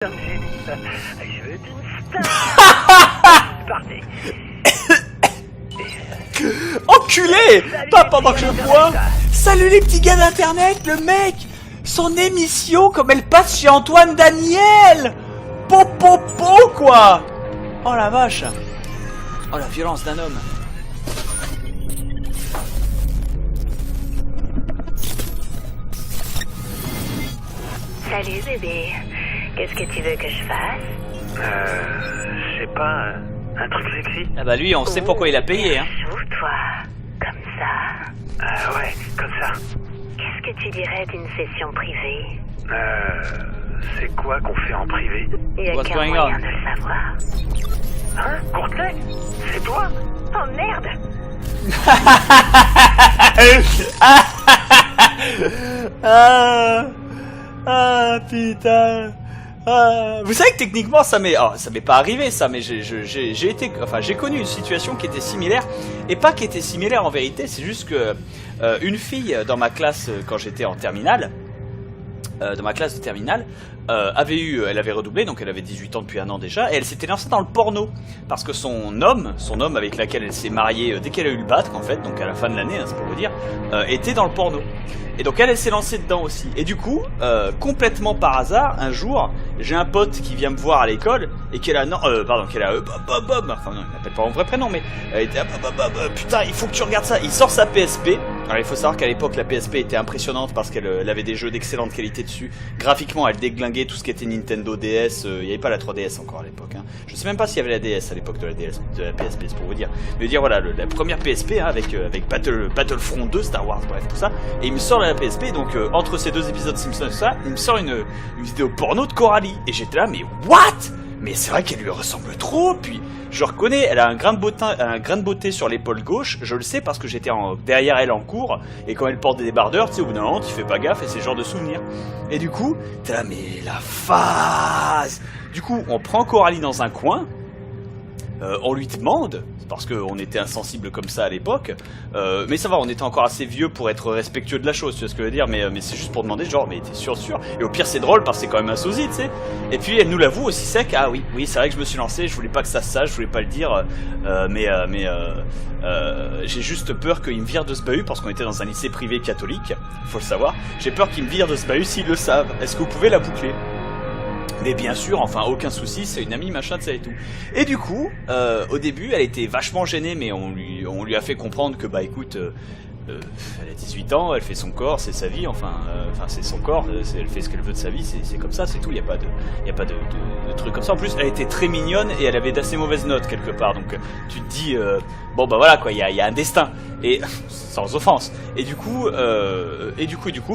Je veux une star. Partez. Enculé! Pas pendant que je bois! Salut les petits gars d'internet, le mec! Son émission comme elle passe chez Antoine Daniel! Popopo quoi! Oh la vache! Oh la violence d'un homme! Salut bébé, qu'est-ce que tu veux que je fasse? Je sais pas, un truc sexy. Ah bah lui on sait pourquoi il a payé hein! Joue-toi, comme ça. Ouais, comme ça. Qu'est-ce que tu dirais d'une session privée? C'est quoi qu'on fait en privé? Il y a What's qu'un going moyen on? de le savoir. Hein, Courtenay? C'est toi? Oh merde! Ah putain. Vous savez que techniquement ça m'est pas arrivé ça, mais j'ai connu une situation qui était similaire, et pas qui était similaire en vérité, c'est juste que une fille dans ma classe quand j'étais en terminale, dans ma classe de terminale, elle avait redoublé, donc elle avait 18 ans depuis un an déjà, et elle s'était lancée dans le porno, parce que son homme avec lequel elle s'est mariée dès qu'elle a eu le bac en fait, donc à la fin de l'année, hein, c'est pour vous dire, était dans le porno. Et donc elle s'est lancée dedans aussi. Et du coup, complètement par hasard, un jour, j'ai un pote qui vient me voir à l'école et qui est là, Bob, enfin non, il m'appelle pas mon vrai prénom, mais il était putain, il faut que tu regardes ça. Il sort sa PSP. Alors il faut savoir qu'à l'époque la PSP était impressionnante parce qu'elle avait des jeux d'excellente qualité dessus. Graphiquement, elle déglinguait tout ce qui était Nintendo DS. Il n'y avait pas la 3DS encore à l'époque. Hein. Je sais même pas s'il y avait la DS à l'époque de la PSP, c'est pour vous dire. Mais dire voilà, la première PSP hein, avec Battlefront 2, Star Wars, bref tout ça. Et il me sort la PSP, donc entre ces deux épisodes Simpsons et tout ça, il me sort une vidéo porno de Coralie. Et j'étais là, mais what? Mais c'est vrai qu'elle lui ressemble trop. Puis je reconnais, elle a un grain de beauté sur l'épaule gauche. Je le sais parce que j'étais derrière elle en cours. Et quand elle porte des débardeurs, tu sais, au bout d'un moment, tu fais pas gaffe et c'est ce genre de souvenir. Et du coup, t'es là, mais la phase. Du coup, on prend Coralie dans un coin. On lui demande, parce qu'on était insensible comme ça à l'époque, mais ça va, on était encore assez vieux pour être respectueux de la chose, tu vois ce que je veux dire, mais c'est juste pour demander, genre, mais t'es sûr? Et au pire, c'est drôle, parce que c'est quand même un sosie, tu sais. Et puis, elle nous l'avoue aussi sec, ah oui, c'est vrai que je me suis lancé, je voulais pas que ça se sache, je voulais pas le dire, j'ai juste peur qu'il me vire de ce bahut, parce qu'on était dans un lycée privé catholique, faut le savoir, j'ai peur qu'il me vire de ce bahut s'ils le savent. Est-ce que vous pouvez la boucler? Mais bien sûr, enfin aucun souci, c'est une amie, machin, de ça et tout. Et du coup, au début, elle était vachement gênée, mais on lui a fait comprendre que bah écoute, elle a 18 ans, elle fait son corps, c'est sa vie, enfin c'est son corps, elle fait ce qu'elle veut de sa vie, c'est comme ça, c'est tout, il y a pas de truc comme ça. En plus, elle était très mignonne et elle avait d'assez mauvaises notes quelque part, donc tu te dis bon bah voilà quoi, il y a un destin, et sans offense. Et du coup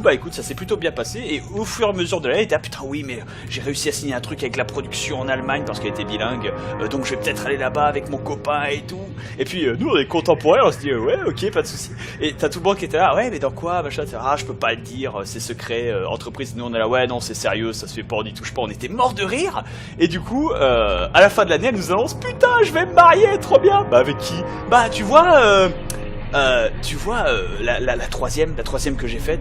bah écoute, ça s'est plutôt bien passé, et au fur et à mesure de l'année, elle était ah putain oui, mais j'ai réussi à signer un truc avec la production en Allemagne parce qu'elle était bilingue, donc je vais peut-être aller là-bas avec mon copain et tout. Et puis nous on est contemporains, on se dit ouais ok, pas de souci. Et t'as tout le monde qui était là, ouais mais dans quoi machin, ah je peux pas le dire, c'est secret, entreprise. Nous on est là, ouais non c'est sérieux, ça se fait pas, on y touche pas, on était morts de rire. Et du coup à la fin de l'année elle nous annonce putain je vais me marier, trop bien. Bah avec qui? Bah tu vois la troisième que j'ai faite,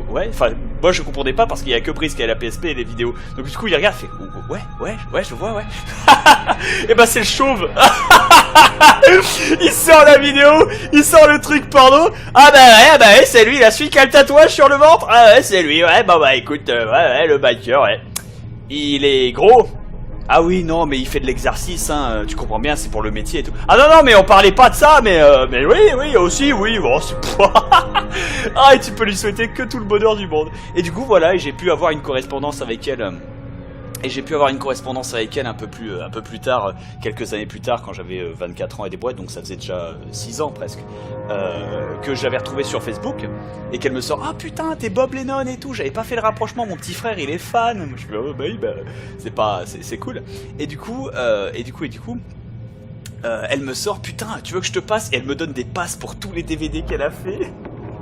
ouais, enfin moi je comprenais pas parce qu'il y a que Brice qui a la PSP et les vidéos, donc du coup il regarde, fait ouais je vois ouais. Et bah c'est le chauve. Il sort la vidéo, il sort le truc porno. Ah bah ouais c'est lui, la celui qui a le tatouage sur le ventre. Ah ouais c'est lui, ouais bah écoute, ouais le biker, ouais. Il est gros. Ah oui non mais il fait de l'exercice hein, tu comprends bien, c'est pour le métier et tout. Ah non mais on parlait pas de ça, mais oui aussi oui bon c'est ah et tu peux lui souhaiter que tout le bonheur du monde. Et du coup voilà, et j'ai pu avoir une correspondance avec elle. Un peu plus tard, quelques années plus tard, quand j'avais 24 ans et des boîtes, donc ça faisait déjà 6 ans presque, que j'avais retrouvé sur Facebook, et qu'elle me sort ah putain t'es Bob Lennon et tout, j'avais pas fait le rapprochement, mon petit frère il est fan. Je fais oh bah oui bah c'est cool. Et du coup elle me sort putain tu veux que je te passe, et elle me donne des passes pour tous les DVD qu'elle a fait.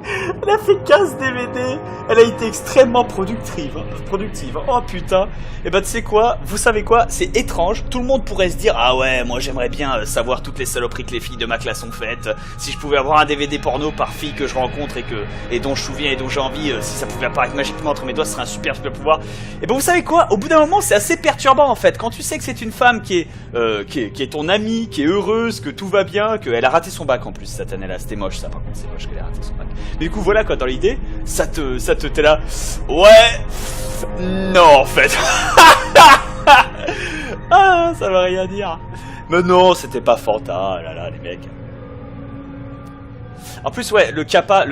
Elle a fait 15 DVD. Elle a été extrêmement productive. Oh putain. Et bah tu sais quoi? Vous savez quoi? C'est étrange. Tout le monde pourrait se dire ah ouais, moi j'aimerais bien savoir toutes les saloperies que les filles de ma classe ont faites. Si je pouvais avoir un DVD porno par fille que je rencontre et dont je me souviens et dont j'ai envie, si ça pouvait apparaître magiquement entre mes doigts, ce serait un super pouvoir. Et bah vous savez quoi? Au bout d'un moment, c'est assez perturbant en fait. Quand tu sais que c'est une femme qui est ton amie, qui est heureuse, que tout va bien, qu'elle a raté son bac en plus cette année-là. C'était moche ça, par contre, c'est moche qu'elle a raté son bac. Mais du coup, voilà quoi, dans l'idée, t'es là. Ouais, non en fait. Ah, ça veut rien dire. Mais non, c'était pas Fanta, là là, les mecs. En plus, ouais, le kappa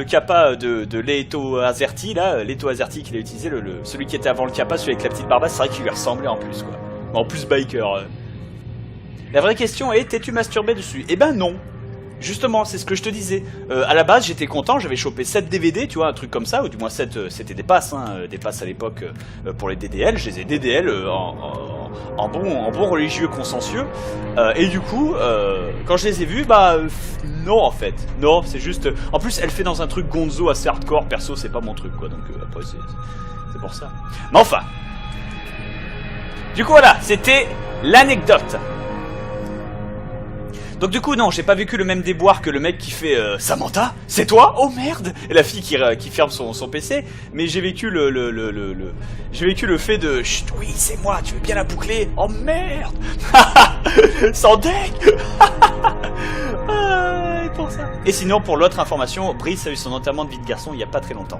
de Leto Azerty, là, Leto Azerty qu'il a utilisé, celui qui était avant le kappa, celui avec la petite barbasse, c'est vrai qu'il lui ressemblait en plus, quoi. En plus, biker. La vraie question est, t'es-tu masturbé dessus? Eh ben non. Justement, c'est ce que je te disais. À la base, j'étais content, j'avais chopé 7 DVD, tu vois, un truc comme ça, ou du moins 7, c'était des passes, hein, des passes à l'époque pour les DDL. Je les ai DDL en bon religieux consciencieux. Et du coup, quand je les ai vus, bah non en fait. Non, c'est juste... En plus, elle fait dans un truc gonzo assez hardcore, perso, c'est pas mon truc, quoi. Donc après, c'est pour ça. Mais enfin... Du coup, voilà, c'était l'anecdote. Donc du coup non, j'ai pas vécu le même déboire que le mec qui fait Samantha, c'est toi? Oh merde! Et la fille qui ferme son PC, mais j'ai vécu j'ai vécu le fait de chut, oui, c'est moi, tu veux bien la boucler? Oh merde! Sans deck! Pour ça. Et sinon, pour l'autre information, Brice a eu son enterrement de vie de garçon il y a pas très longtemps.